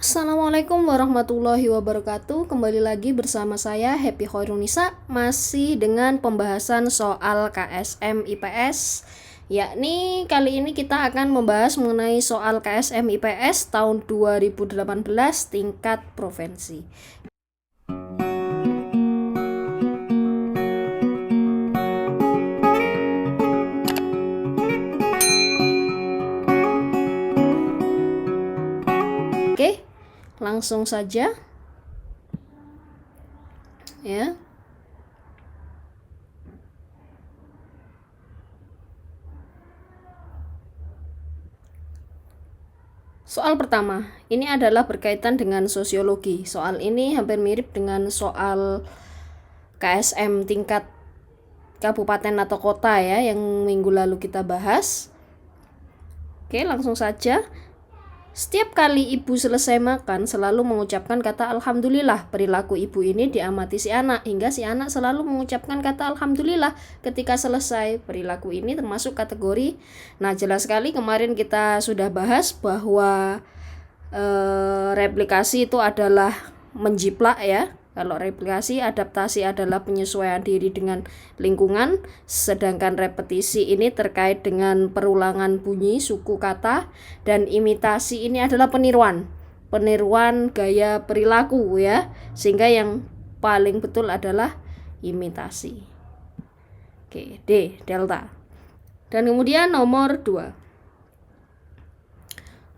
Assalamualaikum warahmatullahi wabarakatuh. Kembali lagi bersama saya Happy Khairunisa, masih dengan pembahasan soal KSM IPS. Yakni kali ini kita akan membahas mengenai soal KSM IPS tahun 2018 tingkat provinsi. Oke, langsung saja ya. Soal pertama, ini adalah berkaitan dengan sosiologi. Soal ini hampir mirip dengan soal KSM tingkat kabupaten atau kota ya, yang minggu lalu kita bahas. Oke, langsung saja. Setiap kali ibu selesai makan selalu mengucapkan kata alhamdulillah. Perilaku ibu ini diamati si anak hingga si anak selalu mengucapkan kata alhamdulillah ketika selesai. Perilaku ini termasuk kategori. Nah, jelas sekali kemarin kita sudah bahas bahwa replikasi itu adalah menjiplak ya. Kalau replikasi, adaptasi adalah penyesuaian diri dengan lingkungan, sedangkan repetisi ini terkait dengan perulangan bunyi, suku kata, dan imitasi ini adalah peniruan gaya perilaku ya, sehingga yang paling betul adalah imitasi. Oke, D, delta. Dan kemudian nomor 2.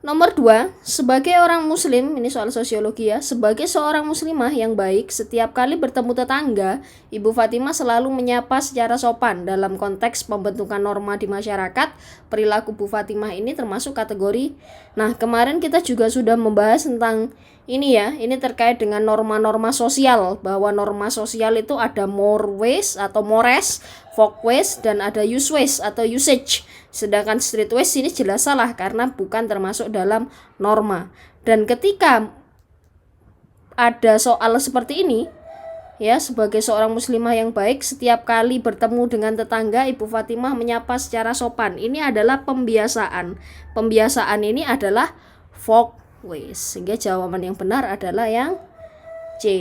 Nomor 2, sebagai orang muslim, ini soal sosiologi ya, sebagai seorang muslimah yang baik, setiap kali bertemu tetangga, Ibu Fatimah selalu menyapa secara sopan. Dalam konteks pembentukan norma di masyarakat, perilaku Bu Fatimah ini termasuk kategori. Nah, kemarin kita juga sudah membahas tentang ini ya, ini terkait dengan norma-norma sosial, bahwa norma sosial itu ada mores atau mores, folkways, dan ada useways atau usage. Sedangkan streetways ini jelas salah karena bukan termasuk dalam norma. Dan ketika ada soal seperti ini, ya, sebagai seorang muslimah yang baik, setiap kali bertemu dengan tetangga, Ibu Fatimah menyapa secara sopan. Ini adalah pembiasaan. Pembiasaan ini adalah folkways. Sehingga jawaban yang benar adalah yang C.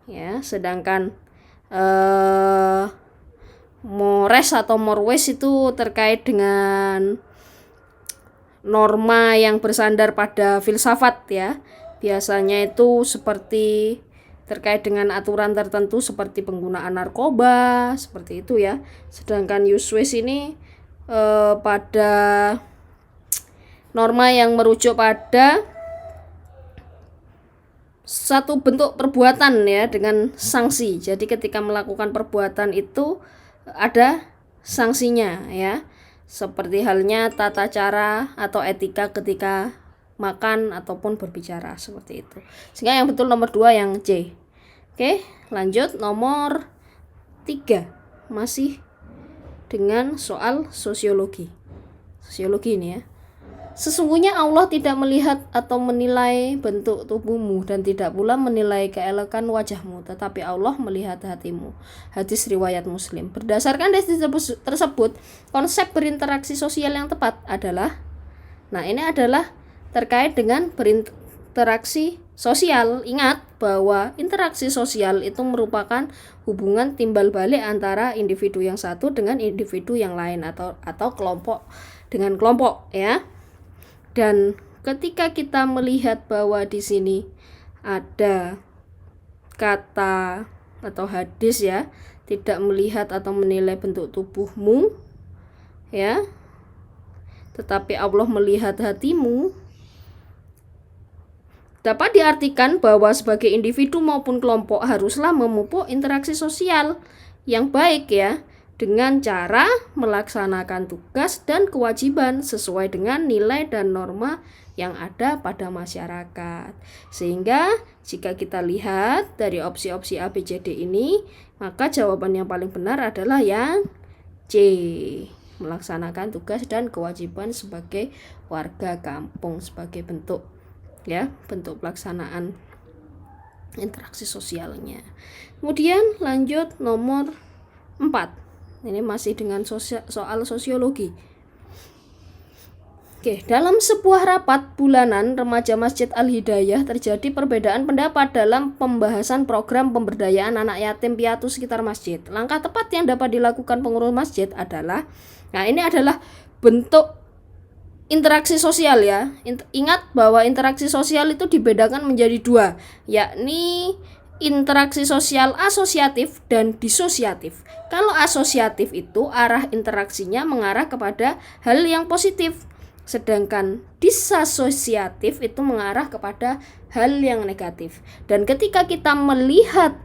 Ya, sedangkan mores atau morwes itu terkait dengan norma yang bersandar pada filsafat ya. Biasanya itu seperti terkait dengan aturan tertentu seperti penggunaan narkoba, seperti itu ya. Sedangkan useways ini pada norma yang merujuk pada satu bentuk perbuatan ya dengan sanksi. Jadi ketika melakukan perbuatan itu ada sanksinya ya, seperti halnya tata cara atau etika ketika makan ataupun berbicara, seperti itu. Sehingga yang betul nomor 2 yang C. Oke, lanjut nomor 3, masih dengan soal sosiologi ini ya. Sesungguhnya Allah tidak melihat atau menilai bentuk tubuhmu dan tidak pula menilai keelokan wajahmu, tetapi Allah melihat hatimu. Hadis riwayat Muslim. Berdasarkan hadis tersebut, konsep berinteraksi sosial yang tepat adalah, nah ini adalah terkait dengan berinteraksi sosial. Ingat bahwa interaksi sosial itu merupakan hubungan timbal balik antara individu yang satu dengan individu yang lain atau kelompok dengan kelompok ya. Dan ketika kita melihat bahwa di sini ada kata atau hadis ya, tidak melihat atau menilai bentuk tubuhmu ya, tetapi Allah melihat hatimu, dapat diartikan bahwa sebagai individu maupun kelompok haruslah memupuk interaksi sosial yang baik ya, dengan cara melaksanakan tugas dan kewajiban sesuai dengan nilai dan norma yang ada pada masyarakat. Sehingga jika kita lihat dari opsi-opsi A, B, C, D ini, maka jawaban yang paling benar adalah yang C, melaksanakan tugas dan kewajiban sebagai warga kampung, sebagai bentuk ya, bentuk pelaksanaan interaksi sosialnya. Kemudian lanjut nomor 4. Ini masih dengan soal sosiologi. Oke, dalam sebuah rapat bulanan Remaja Masjid Al-Hidayah terjadi perbedaan pendapat dalam pembahasan program pemberdayaan anak yatim piatu sekitar masjid. Langkah tepat yang dapat dilakukan pengurus masjid adalah, nah ini adalah bentuk interaksi sosial ya. Ingat bahwa interaksi sosial itu dibedakan menjadi dua, yakni interaksi sosial asosiatif dan disosiatif. Kalau asosiatif itu arah interaksinya mengarah kepada hal yang positif, sedangkan disasosiatif itu mengarah kepada hal yang negatif. Dan ketika kita melihat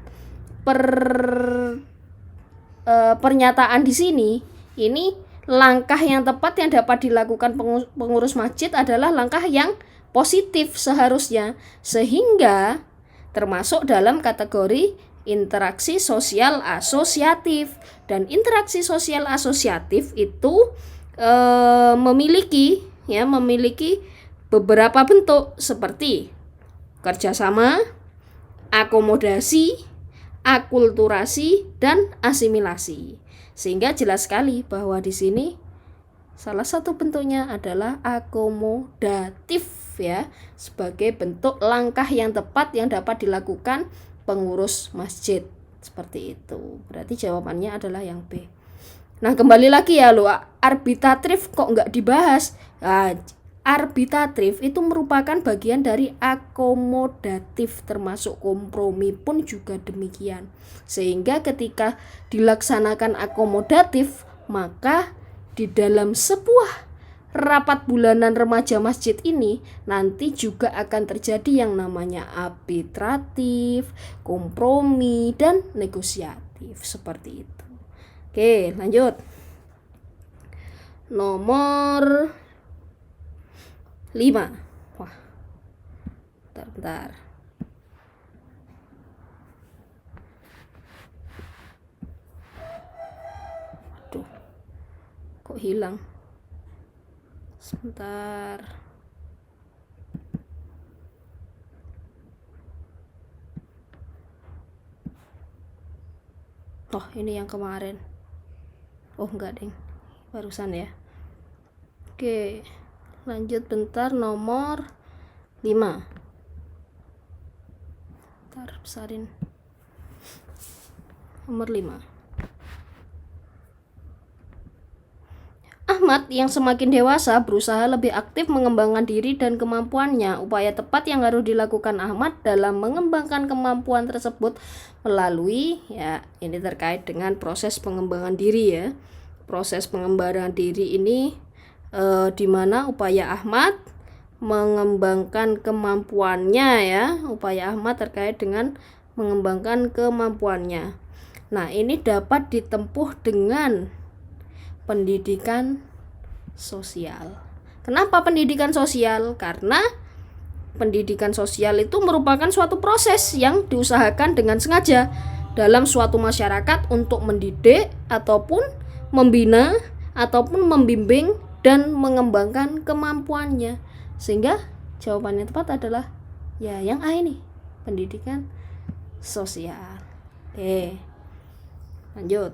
pernyataan di sini, ini langkah yang tepat yang dapat dilakukan pengurus masjid adalah langkah yang positif seharusnya, sehingga termasuk dalam kategori interaksi sosial asosiatif. Dan interaksi sosial asosiatif itu memiliki beberapa bentuk seperti kerjasama, akomodasi, akulturasi, dan asimilasi. Sehingga jelas sekali bahwa di sini salah satu bentuknya adalah akomodatif ya, sebagai bentuk langkah yang tepat yang dapat dilakukan pengurus masjid. Seperti itu. Berarti jawabannya adalah yang B. Nah, kembali lagi ya lo, arbitatif kok nggak dibahas? Nah, arbitatif itu merupakan bagian dari akomodatif, termasuk kompromi pun juga demikian. Sehingga ketika dilaksanakan akomodatif, maka di dalam sebuah rapat bulanan remaja masjid ini nanti juga akan terjadi yang namanya arbitratif, kompromi, dan negosiatif seperti itu. Oke, lanjut. Nomor 5. Wah, bentar. Aduh, kok hilang? Sebentar. Oh, ini yang kemarin. Oh, enggak, deng. Barusan ya. Oke. Lanjut bentar, nomor 5. Bentar, besarin. Nomor 5. Ahmad yang semakin dewasa berusaha lebih aktif mengembangkan diri dan kemampuannya. Upaya tepat yang harus dilakukan Ahmad dalam mengembangkan kemampuan tersebut melalui, ya ini terkait dengan proses pengembangan diri ya. Proses pengembangan diri ini di mana upaya Ahmad mengembangkan kemampuannya ya. Upaya Ahmad terkait dengan mengembangkan kemampuannya. Nah, ini dapat ditempuh dengan pendidikan sosial. Kenapa pendidikan sosial? Karena pendidikan sosial itu merupakan suatu proses yang diusahakan dengan sengaja dalam suatu masyarakat untuk mendidik ataupun membina ataupun membimbing dan mengembangkan kemampuannya. Sehingga jawabannya tepat adalah ya yang A ini, pendidikan sosial. Oke. Lanjut.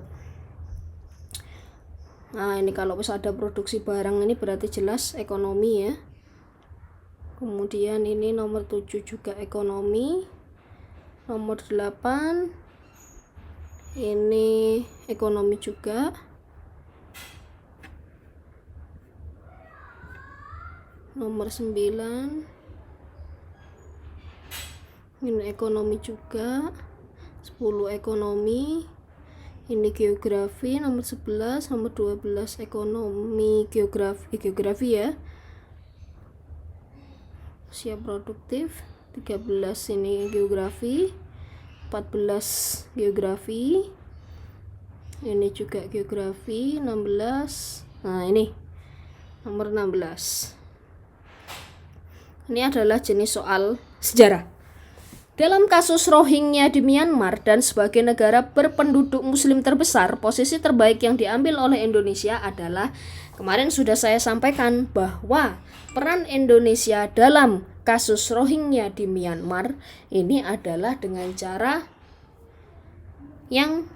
Nah, ini kalau bisa ada produksi barang ini berarti jelas ekonomi ya. Kemudian ini nomor 7 juga ekonomi. Nomor 8 ini ekonomi juga. Nomor 9 ini ekonomi juga. 10 ekonomi. Ini geografi. Nomor 11, nomor 12 ekonomi, geografi ya. Usia produktif. 13 ini geografi. 14 geografi. Ini juga geografi. 16. Nah, ini nomor 16. Ini adalah jenis soal sejarah. Dalam kasus Rohingya di Myanmar dan sebagai negara berpenduduk muslim terbesar, posisi terbaik yang diambil oleh Indonesia adalah, kemarin sudah saya sampaikan bahwa peran Indonesia dalam kasus Rohingya di Myanmar ini adalah dengan cara yang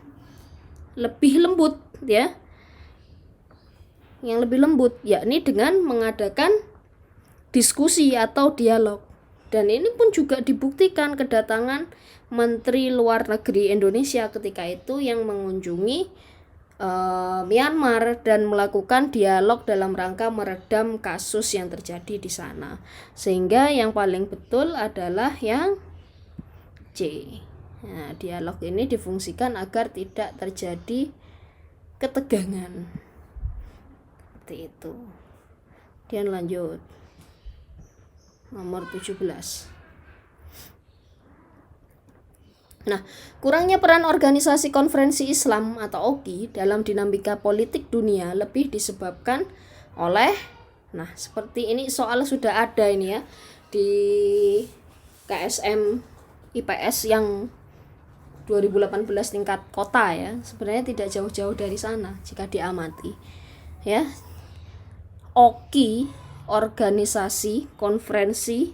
lebih lembut ya. yang lebih lembut, yakni dengan mengadakan diskusi atau dialog. Dan ini pun juga dibuktikan kedatangan Menteri Luar Negeri Indonesia ketika itu yang mengunjungi Myanmar dan melakukan dialog dalam rangka meredam kasus yang terjadi di sana. Sehingga yang paling betul adalah yang C. Nah, dialog ini difungsikan agar tidak terjadi ketegangan. Seperti itu. Kemudian lanjut. Nomor 17. Nah, kurangnya peran Organisasi Konferensi Islam atau OKI dalam dinamika politik dunia lebih disebabkan oleh, nah seperti ini soal sudah ada ini ya di KSM IPS yang 2018 tingkat kota ya, sebenarnya tidak jauh-jauh dari sana jika diamati ya. OKI, Organisasi Konferensi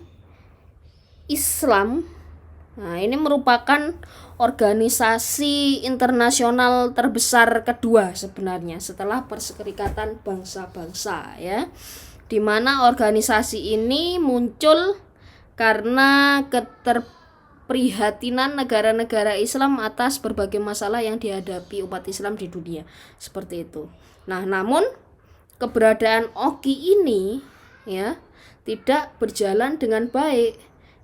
Islam, nah ini merupakan organisasi internasional terbesar kedua sebenarnya setelah Perserikatan Bangsa-Bangsa ya, di mana organisasi ini muncul karena keterprihatinan negara-negara Islam atas berbagai masalah yang dihadapi umat Islam di dunia, seperti itu. Nah, namun keberadaan OKI ini ya tidak berjalan dengan baik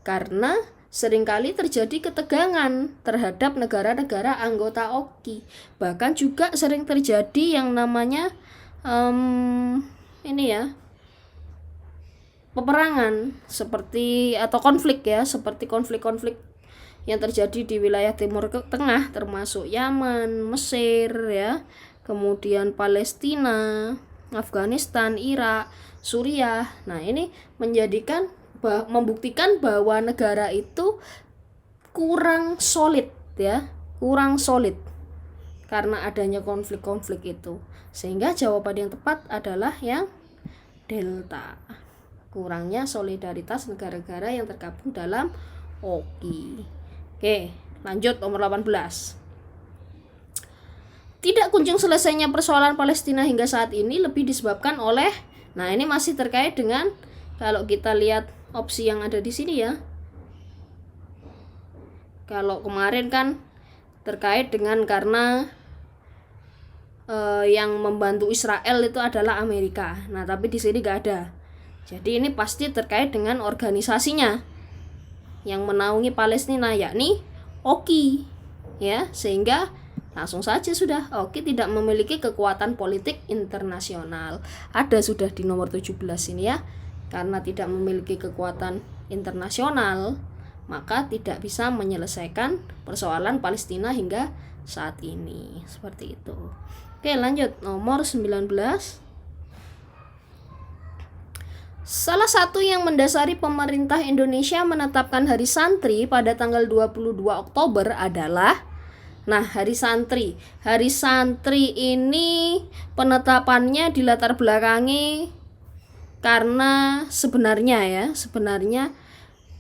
karena seringkali terjadi ketegangan terhadap negara-negara anggota OKI. Bahkan juga sering terjadi yang namanya ini ya, peperangan seperti atau konflik ya, seperti konflik-konflik yang terjadi di wilayah Timur Tengah termasuk Yaman, Mesir ya, kemudian Palestina, Afghanistan, Irak, Suriah. Nah, ini membuktikan bahwa negara itu kurang solid ya, kurang solid karena adanya konflik-konflik itu. Sehingga jawaban yang tepat adalah yang delta. Kurangnya solidaritas negara-negara yang tergabung dalam OKI. Oke, lanjut nomor 18. Tidak kunjung selesainya persoalan Palestina hingga saat ini lebih disebabkan oleh, nah ini masih terkait dengan, kalau kita lihat opsi yang ada di sini ya. Kalau kemarin kan terkait dengan karena yang membantu Israel itu adalah Amerika. Nah, tapi di sini gak ada. Jadi ini pasti terkait dengan organisasinya yang menaungi Palestina, yakni OKI ya, sehingga langsung saja sudah OKI tidak memiliki kekuatan politik internasional. Ada sudah di nomor 17 ini ya. Karena tidak memiliki kekuatan internasional, maka tidak bisa menyelesaikan persoalan Palestina hingga saat ini. Seperti itu. Oke, lanjut nomor 19. Salah satu yang mendasari pemerintah Indonesia menetapkan Hari Santri pada tanggal 22 Oktober adalah, nah, Hari Santri. Hari Santri ini penetapannya dilatar belakangi karena sebenarnya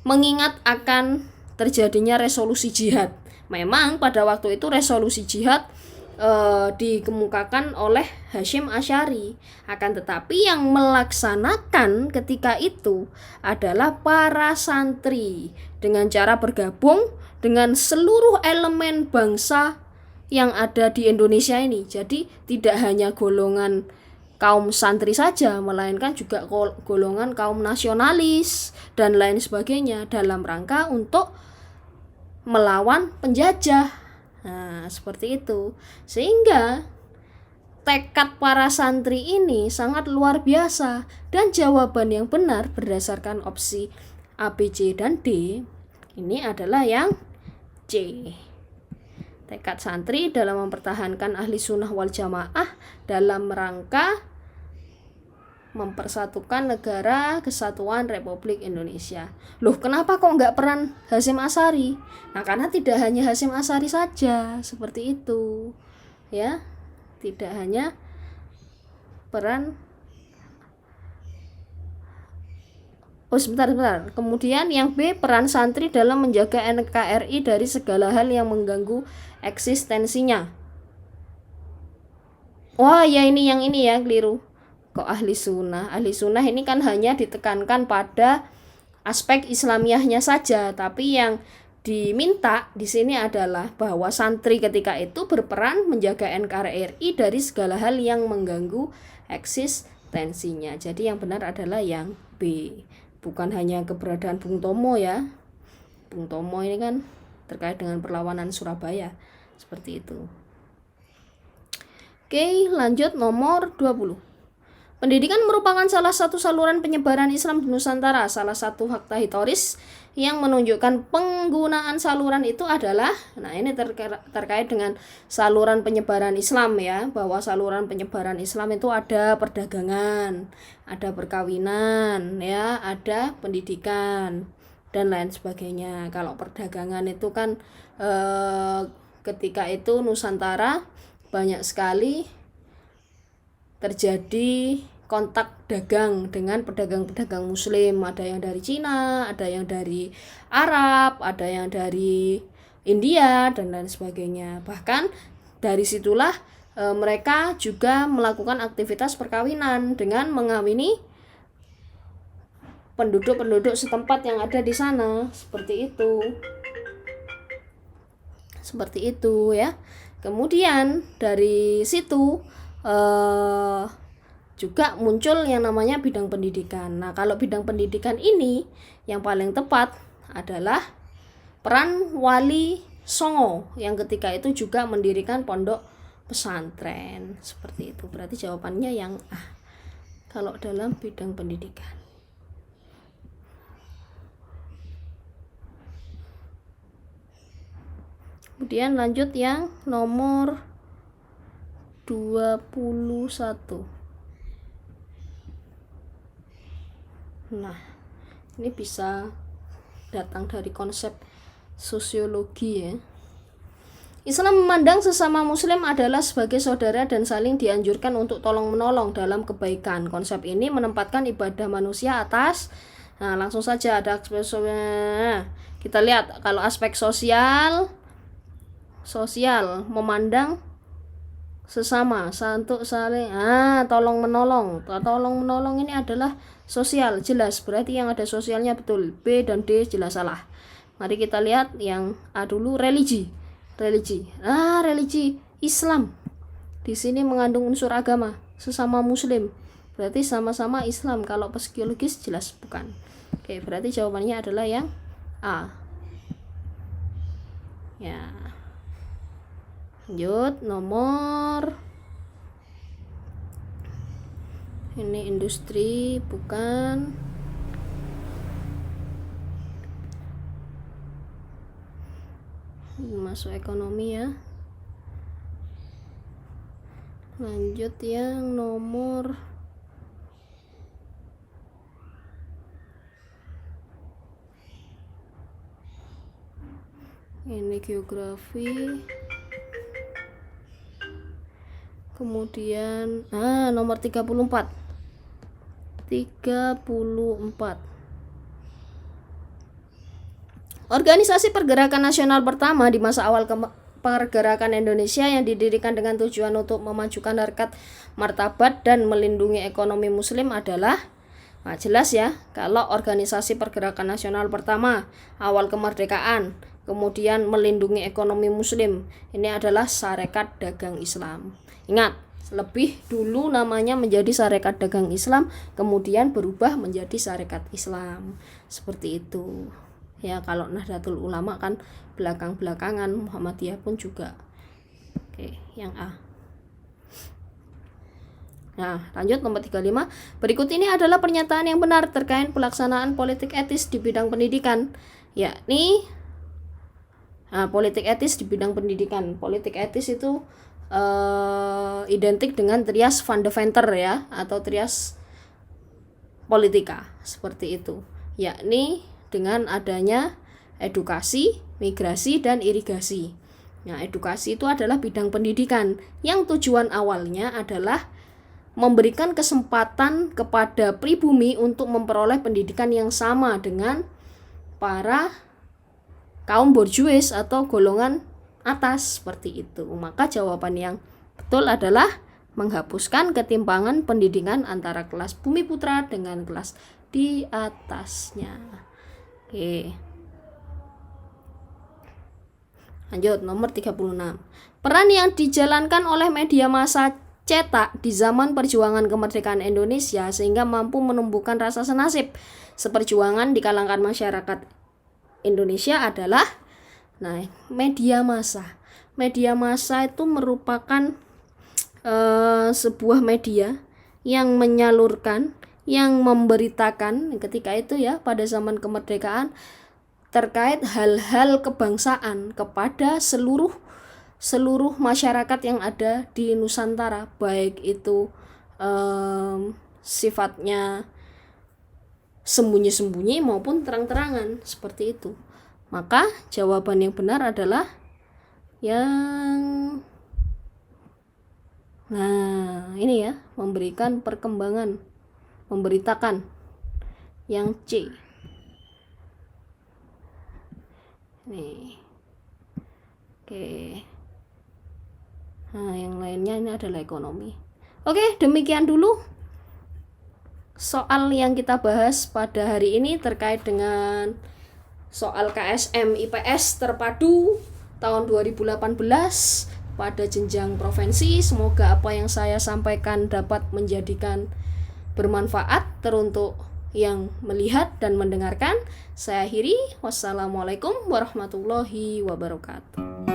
mengingat akan terjadinya resolusi jihad. Memang pada waktu itu resolusi jihad dikemukakan oleh Hasyim Asy'ari, akan tetapi yang melaksanakan ketika itu adalah para santri dengan cara bergabung dengan seluruh elemen bangsa yang ada di Indonesia ini. Jadi tidak hanya golongan kaum santri saja, melainkan juga golongan kaum nasionalis dan lain sebagainya dalam rangka untuk melawan penjajah. Nah, seperti itu. Sehingga tekad para santri ini sangat luar biasa, dan jawaban yang benar berdasarkan opsi A, B, C, dan D ini adalah yang C. Tekad santri dalam mempertahankan ahli sunnah wal jamaah dalam rangka mempersatukan negara kesatuan Republik Indonesia. Loh, kenapa kok nggak peran Hasyim Asy'ari? Nah, karena tidak hanya Hasyim Asy'ari saja seperti itu ya, tidak hanya peran. Sebentar. Kemudian yang B, peran santri dalam menjaga NKRI dari segala hal yang mengganggu eksistensinya. Wah, ya ini yang ini ya, keliru. Kok ahli sunnah? Ahli sunnah ini kan hanya ditekankan pada aspek Islamiahnya saja, tapi yang diminta di sini adalah bahwa santri ketika itu berperan menjaga NKRI dari segala hal yang mengganggu eksistensinya. Jadi yang benar adalah yang B, bukan hanya keberadaan Bung Tomo ya. Bung Tomo ini kan terkait dengan perlawanan Surabaya, seperti itu. Oke, lanjut nomor 20. Pendidikan merupakan salah satu saluran penyebaran Islam di Nusantara. Salah satu fakta historis yang menunjukkan penggunaan saluran itu adalah, nah ini terkait dengan saluran penyebaran Islam ya, bahwa saluran penyebaran Islam itu ada perdagangan, ada perkawinan ya, ada pendidikan dan lain sebagainya. Kalau perdagangan itu kan ketika itu Nusantara banyak sekali terjadi kontak dagang dengan pedagang-pedagang muslim, ada yang dari Cina, ada yang dari Arab, ada yang dari India dan lain sebagainya. Bahkan dari situlah mereka juga melakukan aktivitas perkawinan dengan mengawini penduduk-penduduk setempat yang ada di sana, seperti itu ya. Kemudian dari situ juga muncul yang namanya bidang pendidikan. Nah, kalau bidang pendidikan ini yang paling tepat adalah peran Wali Songo yang ketika itu juga mendirikan pondok pesantren, seperti itu. Berarti jawabannya yang A kalau dalam bidang pendidikan. Kemudian lanjut yang nomor 21. Nah, ini bisa datang dari konsep sosiologi ya. Islam memandang sesama muslim adalah sebagai saudara dan saling dianjurkan untuk tolong-menolong dalam kebaikan. Konsep ini menempatkan ibadah manusia atas. Nah, langsung saja ada aspek kita lihat kalau aspek sosial memandang sesama untuk saling tolong menolong ini adalah sosial, jelas, berarti yang ada sosialnya betul. B dan D jelas salah. Mari kita lihat yang A dulu, religi Islam di sini mengandung unsur agama, sesama muslim, berarti sama-sama Islam. Kalau psikologis jelas bukan. Oke, berarti jawabannya adalah yang A ya. Lanjut nomor ini industri bukan. Masuk ekonomi ya. Lanjut yang nomor ini geografi. Kemudian nomor 34. Organisasi Pergerakan Nasional pertama di masa awal pergerakan Indonesia yang didirikan dengan tujuan untuk memajukan harkat martabat dan melindungi ekonomi muslim adalah, jelas ya, kalau organisasi Pergerakan Nasional pertama awal kemerdekaan kemudian melindungi ekonomi muslim, ini adalah Sarekat Dagang Islam. Ingat, lebih dulu namanya menjadi Sarekat Dagang Islam, kemudian berubah menjadi Sarekat Islam, seperti itu ya. Kalau Nahdlatul Ulama kan belakang-belakangan, Muhammadiyah pun juga. Oke, yang A. Nah, lanjut nomor 35. Berikut ini adalah pernyataan yang benar terkait pelaksanaan politik etis di bidang pendidikan, yakni politik etis di bidang pendidikan. Politik etis itu identik dengan trias van Deventer ya, atau trias politika, seperti itu, yakni dengan adanya edukasi, migrasi, dan irigasi. Nah, edukasi itu adalah bidang pendidikan yang tujuan awalnya adalah memberikan kesempatan kepada pribumi untuk memperoleh pendidikan yang sama dengan para kaum borjuis atau golongan atas, seperti itu. Maka jawaban yang betul adalah menghapuskan ketimpangan pendidikan antara kelas Bumi Putra dengan kelas di atasnya. Oke. Lanjut, nomor 36. Peran yang dijalankan oleh media massa cetak di zaman perjuangan kemerdekaan Indonesia sehingga mampu menumbuhkan rasa senasib seperjuangan di kalangan masyarakat Indonesia adalah media massa. Media massa itu merupakan sebuah media yang menyalurkan, yang memberitakan ketika itu ya pada zaman kemerdekaan terkait hal-hal kebangsaan kepada seluruh masyarakat yang ada di Nusantara, baik itu sifatnya sembunyi-sembunyi maupun terang-terangan, seperti itu. Maka jawaban yang benar adalah yang ini ya, memberikan perkembangan, memberitakan, yang C. Nih. Oke. Yang lainnya ini adalah ekonomi. Oke, demikian dulu soal yang kita bahas pada hari ini terkait dengan soal KSM IPS terpadu tahun 2018 pada jenjang provinsi. Semoga apa yang saya sampaikan dapat menjadikan bermanfaat teruntuk yang melihat dan mendengarkan. Saya akhiri. Wassalamualaikum warahmatullahi wabarakatuh.